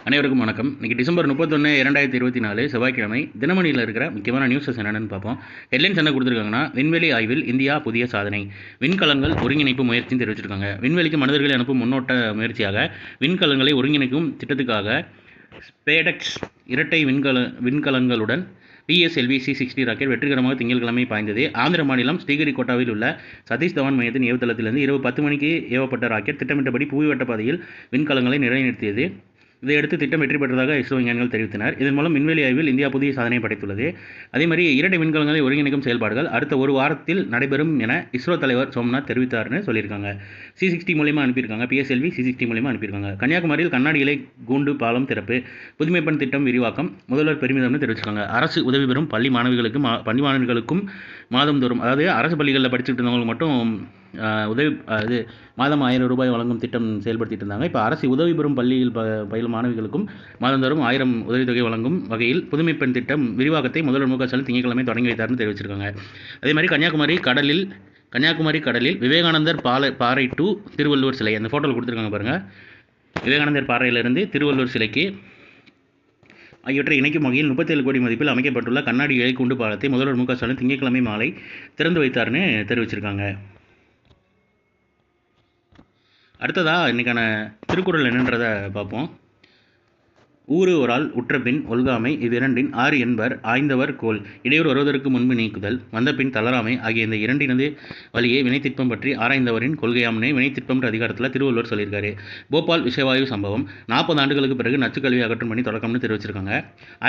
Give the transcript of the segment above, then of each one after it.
அனைவருக்கும் வணக்கம். இன்றைக்கி டிசம்பர் 31, 2024 செவ்வாய்க்கிழமை. தினமணியில் இருக்கிற முக்கியமான நியூஸஸ் என்னென்னு பார்ப்போம். ஹெட்லைன்ஸ் என்ன கொடுத்துருக்காங்கன்னா, விண்வெளி ஆய்வில் இந்தியா புதிய சாதனை, விண்கலங்கள் ஒருங்கிணைப்பு முயற்சின்னு தெரிவிச்சிருக்காங்க. விண்வெளிக்கு மனிதர்களை அனுப்பும் முன்னோட்ட முயற்சியாக விண்கலங்களை ஒருங்கிணைக்கும் திட்டத்துக்காக ஸ்பேடெக்ஸ் இரட்டை விண்கலங்களுடன் PSLV C-60 ராக்கெட் வெற்றிகரமாக திங்கட்கிழமை பாய்ந்தது. ஆந்திர மாநிலம் ஸ்ரீஹரிகோட்டாவில் உள்ள சதீஷ் தவான் மையத்தின் ஏவுதளத்திலிருந்து இரவு 10 மணிக்கு ஏவப்பட்ட ராக்கெட் திட்டமிட்டபடி புவிவட்ட பாதையில் விண்கலங்களை நிலைநிறுத்தியது. இதையடுத்து திட்டம் வெற்றி பெற்றதாக இஸ்ரோ விஞ்ஞானிகள் தெரிவித்தனர். இதன் மூலம் விண்வெளி ஆய்வில் இந்தியா புதிய சாதனை படைத்துள்ளது. அதேமாதிரி இரட்டை விண்கலங்களை ஒருங்கிணைக்கும் செயல்பாடுகள் அடுத்த ஒரு வாரத்தில் நடைபெறும் என இஸ்ரோ தலைவர் சோம்நாத் தெரிவித்தார்னு சொல்லியிருக்காங்க. C-60 மூலமாக அனுப்பியிருக்காங்க. PSLV C-60 மூலமாக அனுப்பியிருக்காங்க. கன்னியாகுமரியில் கண்ணாடி இலை கூண்டு பாலம் திறப்பு, புதுமைப்பெண் திட்டம் விரிவாக்கம், முதல்வர் பெருமிதம்னு தெரிவிச்சிருக்காங்க. அரசு உதவி பெறும் பள்ளி மாணவிகளுக்கும் மாதந்தோறும், அதாவது அரசு பள்ளிகளில் படிச்சுட்டு இருந்தவங்களுக்கு மட்டும் மாதம் 1000 ரூபாய் வழங்கும் திட்டம் செயல்படுத்திட்டு இருந்தாங்க. இப்போ அரசு உதவி பெறும் பள்ளியில் பயிலும் மாணவிகளுக்கும் மாதந்தோறும் 1000 உதவித்தொகை வழங்கும் வகையில் புதுமைப்பெண் திட்டம் விரிவாக்கத்தை முதல்வர் மு க ஸ்டாலின் திங்கட்கிழமை தொடங்கி வைத்தார்னு தெரிவிச்சிருக்காங்க. அதேமாதிரி கன்னியாகுமரி கடலில் விவேகானந்தர் பாறை டு திருவள்ளுவர் சிலை, அந்த ஃபோட்டோவில் கொடுத்துருக்காங்க பாருங்கள். விவேகானந்தர் பாறையிலிருந்து திருவள்ளுவர் சிலைக்கு ஆகியவற்றை இணைக்கும் வகையில் 37 கோடி மதிப்பில் அமைக்கப்பட்டுள்ள கண்ணாடி இலை கூண்டு பாலத்தை முதல்வர் மு க ஸ்டாலின் திங்கட்கிழமை மாலை திறந்து வைத்தார்னு தெரிவிச்சிருக்காங்க. அடுத்ததாக இன்றைக்கான திருக்குறள் என்னன்றதை பார்ப்போம். ஊறு ஒரால் உற்றபின் ஒல்காமை இவ்விரண்டின் ஆறு என்பர் ஆய்ந்தவர் கோல், இடையூறு வருவதற்கு முன்பு நீக்குதல், வந்தபின் தளராமை ஆகிய இந்த இரண்டினது வழியே வினைத்திட்பம் பற்றி ஆராய்ந்தவரின் கொள்கையாம்னே வினைத்திட்பம்ன்ற அதிகாரத்தில் திருவள்ளுவர் சொல்லியிருக்காரு. போபால் விஷவாயு சம்பவம் 40 ஆண்டுகளுக்கு பிறகு நச்சுக்கழிவு அகற்றும் பணி தொடக்கம்னு தெரிவிச்சிருக்காங்க.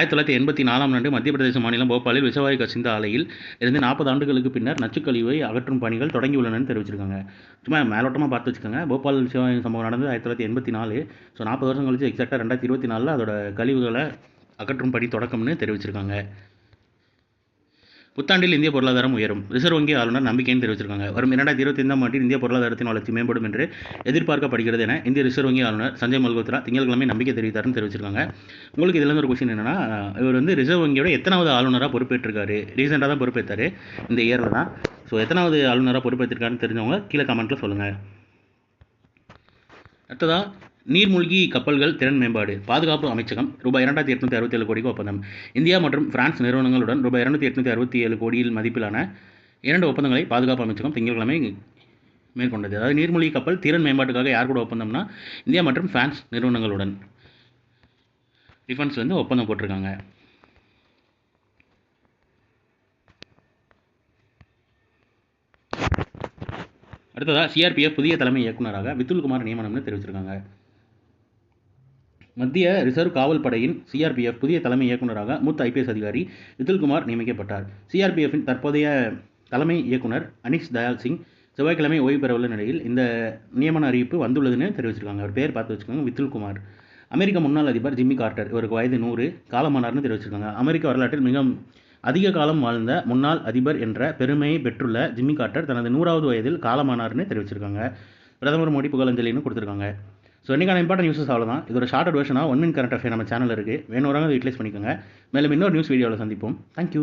1984 ஆண்டு மத்திய பிரதேச மாநிலம் போபாலில் விஷவாயு கசிந்த ஆலையில் இருந்து 40 ஆண்டுகளுக்கு பின்னர் நச்சுக்கழிவை அகற்றும் பணிகள் தொடங்கியுள்ளனன்னு தெரிவிச்சிருக்காங்க. சும்மா மேலோட்டமாக பார்த்து வச்சுக்கோங்க. போபால் விஷவாயு சம்பவம் நடந்தது 1984. ஸோ 40 வருஷம் கழிச்சு எக்ஸாக்டாக 2024 அதோட கழிவுகளை அகற்றும் பணி தொடக்கம்னு தெரிவிச்சிருக்காங்க. புத்தாண்டில் இந்திய பொருளாதாரம் உயரும், ரிசர்வ் வங்கி ஆளுநர் நம்பிக்கைன்னு தெரிவிச்சிருக்காங்க. வரும் 2025 ஆண்டில் இந்திய பொருளாதாரத்தின் வளர்ச்சி மேம்படும் என்று எதிர்பார்க்கப்படுகிறது என இந்திய ரிசர்வ் வங்கி ஆளுநர் சஞ்சய் மல்கோத்ரா திங்கட்கிழமை நம்பிக்கை தெரிவித்தார்னு தெரிவிச்சிருக்காங்க. உங்களுக்கு இதில் ஒரு கொஸ்டின் என்னன்னா, இவர் ரிசர்வ் வங்கியோட எத்தனாவது ஆளுநராக பொறுப்பேற்றிருக்காரு? ரீசெண்டாக தான் பொறுப்பேற்றாரு, இந்த இயரில் தான். ஸோ எத்தனாவது ஆளுநராக பொறுப்பேற்றிருக்காருன்னு தெரிஞ்சவங்க கீழே கமெண்ட்டில் சொல்லுங்கள். அடுத்ததாக நீர்மூழ்கி கப்பல்கள் திறன் மேம்பாடு, பாதுகாப்பு அமைச்சகம் ரூபாய் 2867 கோடிக்கு ஒப்பந்தம். இந்தியா மற்றும் பிரான்ஸ் நிறுவனங்களுடன் ரூபாய் 2867 கோடியில் மதிப்பிலான 2 ஒப்பந்தங்களை பாதுகாப்பு அமைச்சகம் திங்கட்கிழமை மேற்கொண்டது. அதாவது நீர்மூழ்கி கப்பல் திறன் மேம்பாட்டுக்காக யார் கூட ஒப்பந்தம்னா இந்தியா மற்றும் பிரான்ஸ் நிறுவனங்களுடன் டிஃபென்ஸ் ஒப்பந்தம் போட்டிருக்காங்க. அடுத்ததாக CRPF புதிய தலைமை இயக்குநராக வித்துல்குமார் நியமனம்னு தெரிவிச்சிருக்காங்க. மத்திய ரிசர்வ் காவல் படையின் CRPF புதிய தலைமை இயக்குநராக மூத்த IPS அதிகாரி வித்துல்குமார் நியமிக்கப்பட்டார். CRPFின் தற்போதைய தலைமை இயக்குனர் அனிஷ் தயால் சிங் செவ்வாய்க்கிழமை ஓய்வு பெறவுள்ள நிலையில் இந்த நியமன அறிவிப்பு வந்துள்ளதுன்னு தெரிவிச்சிருக்காங்க. அவர் பேர் பார்த்து வச்சுக்கோங்க, வித்துல்குமார். அமெரிக்க முன்னாள் அதிபர் ஜிம்மி கார்ட்டர், இவருக்கு வயது 100, காலமானார்னு தெரிவிச்சிருக்காங்க. அமெரிக்க வரலாற்றில் மிக அதிக காலம் வாழ்ந்த முன்னாள் அதிபர் என்ற பெருமையை பெற்றுள்ள ஜிம்மி கார்ட்டர் தனது 100வது வயதில் காலமானார்னு தெரிவிச்சிருக்காங்க. பிரதமர் மோடி புகழஞ்சலின்னு கொடுத்துருக்காங்க. ஸோ இன்றைக்கான இம்பார்ட்டன்ட் நியூஸஸ் அவ்வளோதான். இதோட ஷார்ட் வெர்ஷனாக 1 மினிட் கரண்ட் அஃபேர் நம்ம சேனல் இருக்குது, வேணுறவங்க அதை யூட்டிலைஸ் பண்ணிக்கோங்க. மேலும் இன்னொரு நியூஸ் வீடியோவில் சந்திப்போம். தேங்க்யூ.